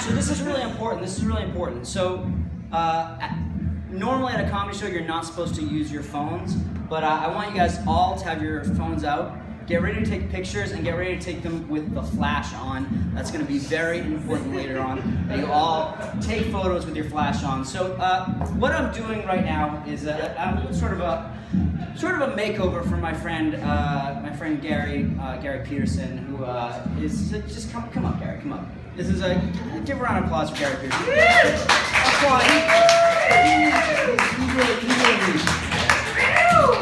So this is really important. So normally at a comedy show, you're not supposed to use your phones, but I want you guys all to have your phones out. Get ready to take pictures and get ready to take them with the flash on. That's going to be very important later on. That you all take photos with your flash on. So what I'm doing right now is I'm doing sort of a makeover for my friend Gary Petersen, who is just come up, Gary, come up. This is give a round of applause for Gary Petersen. Applaud. He's really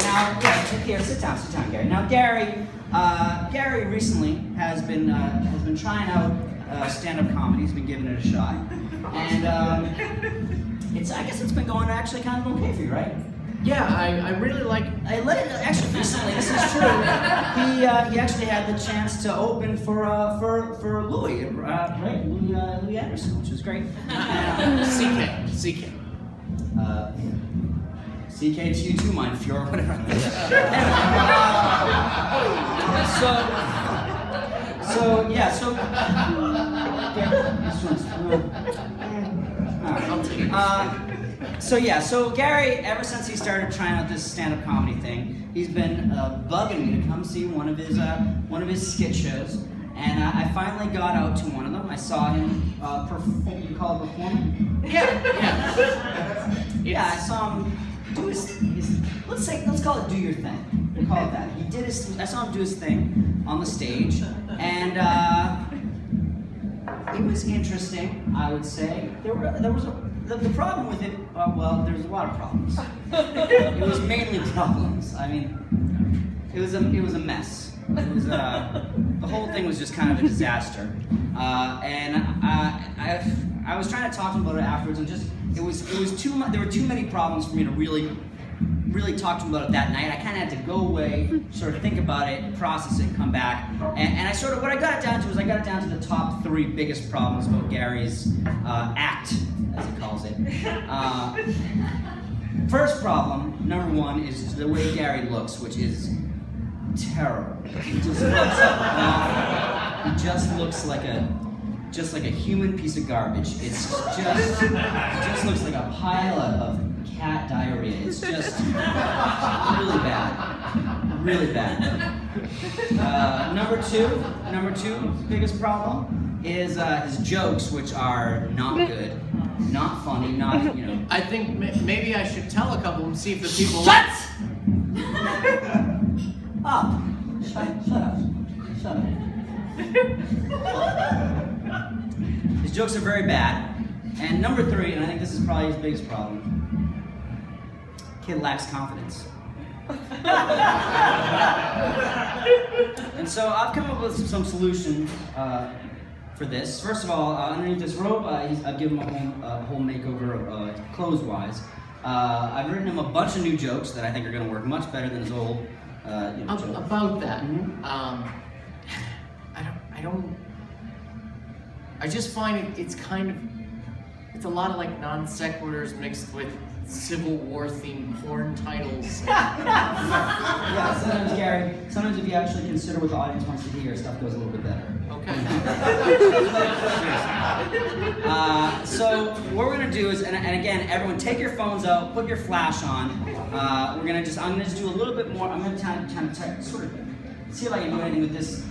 now, here, sit down, Gary. Now, Gary recently has been trying out stand-up comedy. He's been giving it a shot, and I guess it's been going actually kind of okay for you, right? Yeah, I really like. Actually recently. This is true. He actually had the chance to open for Louis, right? Louis Anderson, which was great. CK. CK to you too, mein Führer, whatever. So Gary, ever since he started trying out this stand-up comedy thing, he's been bugging me to come see one of his skit shows, and I finally got out to one of them. I saw him perform. You call it performing? Yeah. I saw him do his let's call it do your thing. We'll call it that. I saw him do his thing on the stage, and it was interesting, I would say. The problem with it, there's a lot of problems. It was mainly problems. I mean, it was a mess. It was the whole thing was just kind of a disaster. And I was trying to talk to him about it afterwards, and just it was too much. There were too many problems for me to really talk to him about it that night. I kind of had to go away, sort of think about it, process it, come back, and what I got it down to was I got it down to the top 3 biggest problems about Gary's act, as he calls it. First problem, number 1, is the way Gary looks, which is terrible. He just looks like a human piece of garbage. It just looks like a pile of cat diarrhea. It's just really bad. Number two biggest problem is his jokes, which are not good, not funny, not, you know. I think maybe I should tell a couple and see if the people. Shut up! Shut up. His jokes are very bad. And number 3, and I think this is probably his biggest problem, kid lacks confidence. And so I've come up with some solutions for this. First of all, underneath this robe, I've given him a whole makeover clothes-wise. I've written him a bunch of new jokes that I think are going to work much better than his old jokes. About that, I just find it's a lot of like non sequiturs mixed with Civil War themed porn titles. Yeah, sometimes, Gary, if you actually consider what the audience wants to hear, stuff goes a little bit better. Okay. So what we're gonna do is, and again, everyone, take your phones out, put your flash on. I'm gonna just do a little bit more. I'm gonna kind of sort of see if I can do anything with this.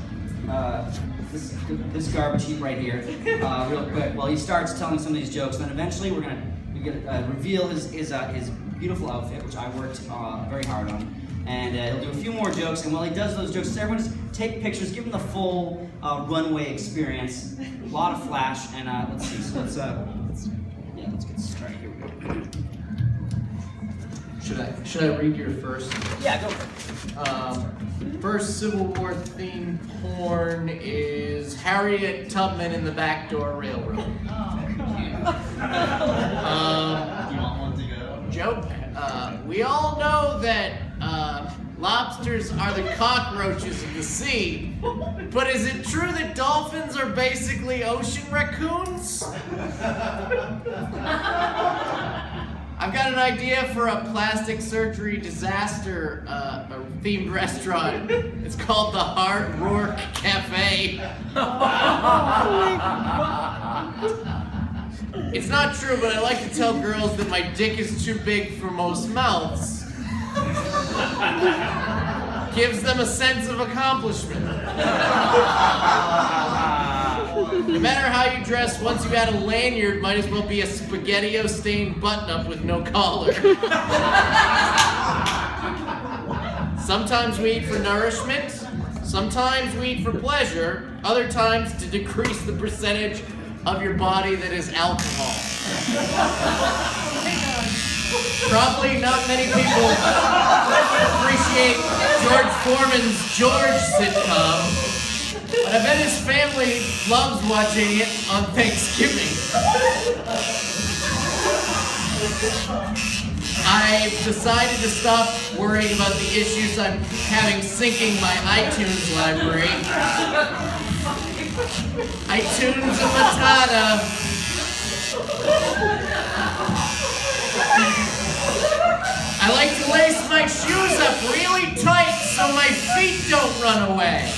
This garbage heap right here, real quick. Well, he starts telling some of these jokes, and then eventually we're gonna reveal his beautiful outfit, which I worked very hard on, and he'll do a few more jokes. And while he does those jokes, everyone just take pictures, give him the full runway experience. A lot of flash, and let's see. So let's get started. Here we go. Should I read your first? Yeah, go for it. First Civil War themed porn is Harriet Tubman in the Backdoor Railroad. You want one to go? Joke. We all know that lobsters are the cockroaches of the sea, but is it true that dolphins are basically ocean raccoons? I've got an idea for a plastic surgery disaster themed restaurant. It's called the Hard Rourke Cafe. It's not true, but I like to tell girls that my dick is too big for most mouths. Gives them a sense of accomplishment. No matter how you dress, once you add a lanyard, might as well be a SpaghettiO-stained button-up with no collar. Sometimes we eat for nourishment, sometimes we eat for pleasure, other times to decrease the percentage of your body that is alcohol. Probably not many people appreciate George Foreman's George sitcom, but I bet his family loves watching it on Thanksgiving. I've decided to stop worrying about the issues I'm having syncing my iTunes library. iTunes Matata. I like to lace my shoes up really tight so my feet don't run away.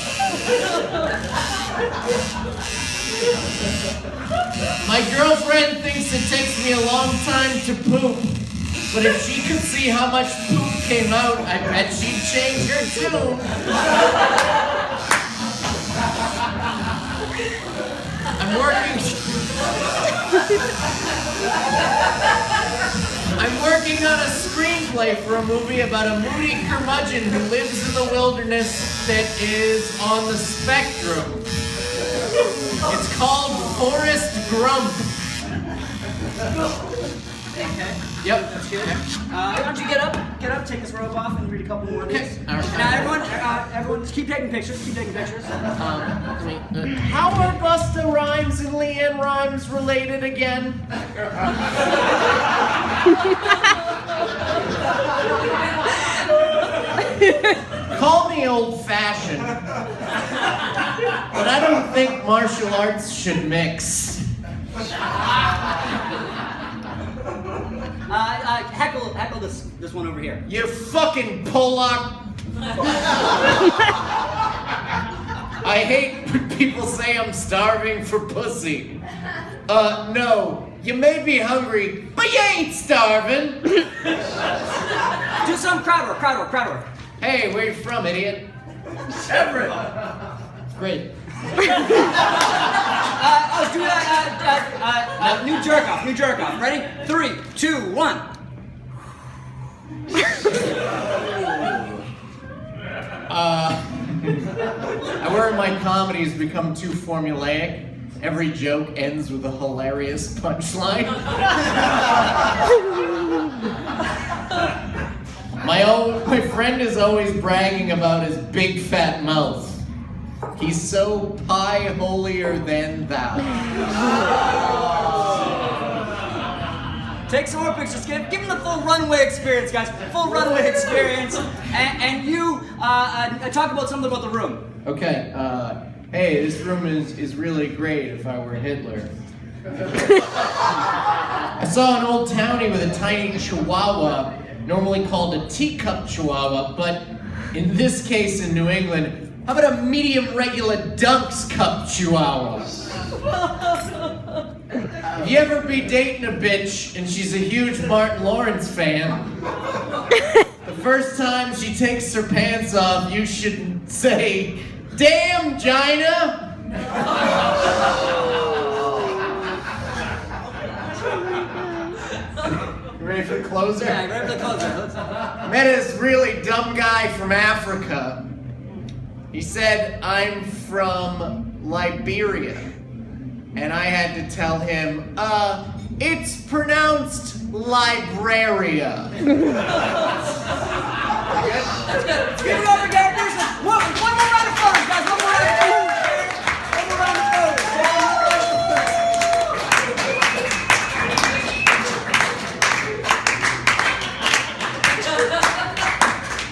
My girlfriend thinks it takes me a long time to poop, but if she could see how much poop came out, I bet she'd change her tune. I'm working on a screenplay for a movie about a moody curmudgeon who lives in the wilderness that is on the spectrum. It's called Forrest Grump. Okay. Yep. That's good. Why don't you get up, take this robe off, and read a couple more of these. Okay. All right. Now, everyone, just keep taking pictures. How are Busta Rhymes and LeAnn Rimes related again? Call me old-fashioned, but I don't think martial arts should mix. Heckle this one over here. You fucking Pollock. I hate when people say I'm starving for pussy. No, you may be hungry, but you ain't starving. Do some crowd work. Hey, where you from, idiot? Everett. Great. Let's do that. New jerk off. Ready? 3, 2, 1. I worry my comedies become too formulaic. Every joke ends with a hilarious punchline. My friend is always bragging about his big fat mouth. He's so pie holier than thou. Take some more pictures. Give them the full runway experience, guys. Full runway experience. And you talk about something about the room. Okay. Hey, this room is really great if I were Hitler. I saw an old townie with a tiny chihuahua, normally called a teacup chihuahua, but in this case in New England, how about a medium regular Dunk's cup chihuahua? If you ever be dating a bitch and she's a huge Martin Lawrence fan, the first time she takes her pants off, you should say, "Damn, Gina!" You ready for the closer? Yeah, ready for the closer. Met this really dumb guy from Africa. He said, "I'm from Liberia." And I had to tell him, it's pronounced Libraria. That's good. Give it over,